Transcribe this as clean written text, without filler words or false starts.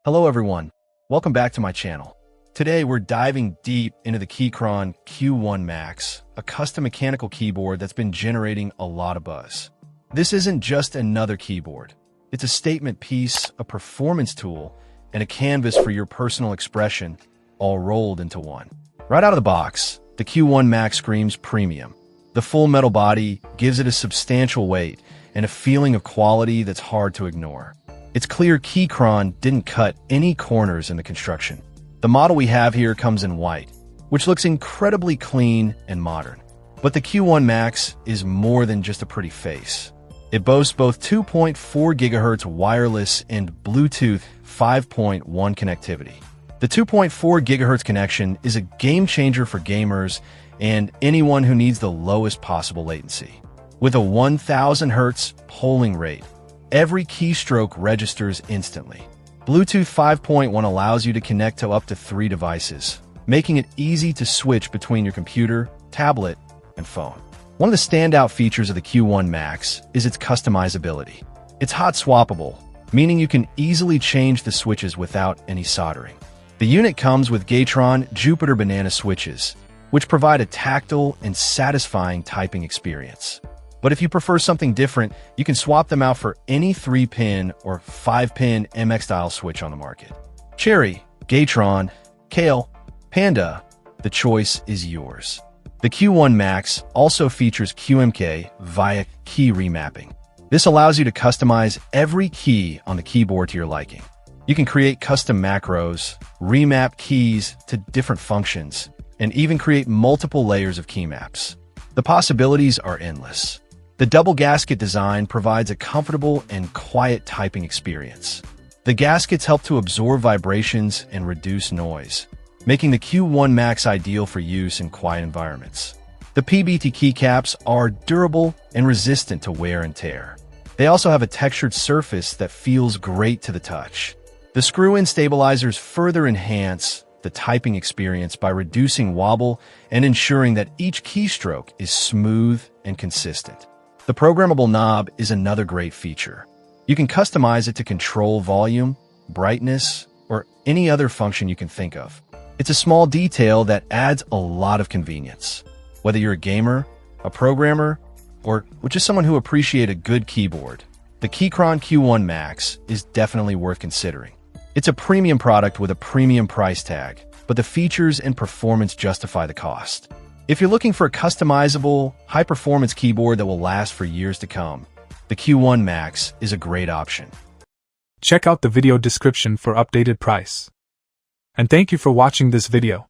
Hello everyone, welcome back to my channel. Today we're diving deep into the Keychron Q1 Max, a custom mechanical keyboard that's been generating a lot of buzz. This isn't just another keyboard. It's a statement piece, a performance tool, and a canvas for your personal expression, all rolled into one. Right out of the box, the Q1 Max screams premium. The full metal body gives it a substantial weight and a feeling of quality that's hard to ignore. It's clear Keychron didn't cut any corners in the construction. The model we have here comes in white, which looks incredibly clean and modern. But the Q1 Max is more than just a pretty face. It boasts both 2.4 GHz wireless and Bluetooth 5.1 connectivity. The 2.4 GHz connection is a game changer for gamers and anyone who needs the lowest possible latency. With a 1000 Hz polling rate, every keystroke registers instantly. Bluetooth 5.1 allows you to connect to up to 3 devices, making it easy to switch between your computer, tablet, and phone. One of the standout features of the Q1 Max is its customizability. It's hot swappable, meaning you can easily change the switches without any soldering. The unit comes with Keychron Jupiter Banana switches, which provide a tactile and satisfying typing experience. But if you prefer something different, you can swap them out for any 3-pin or 5-pin MX-style switch on the market. Cherry, Keychron, Kale, Panda, the choice is yours. The Q1 Max also features QMK via key remapping. This allows you to customize every key on the keyboard to your liking. You can create custom macros, remap keys to different functions, and even create multiple layers of key maps. The possibilities are endless. The double gasket design provides a comfortable and quiet typing experience. The gaskets help to absorb vibrations and reduce noise, making the Q1 Max ideal for use in quiet environments. The PBT keycaps are durable and resistant to wear and tear. They also have a textured surface that feels great to the touch. The screw-in stabilizers further enhance the typing experience by reducing wobble and ensuring that each keystroke is smooth and consistent. The programmable knob is another great feature. You can customize it to control volume, brightness, or any other function you can think of. It's a small detail that adds a lot of convenience. Whether you're a gamer, a programmer, or just someone who appreciates a good keyboard, the Keychron Q1 Max is definitely worth considering. It's a premium product with a premium price tag, but the features and performance justify the cost. If you're looking for a customizable, high-performance keyboard that will last for years to come, the Q1 Max is a great option. Check out the video description for updated price. And thank you for watching this video.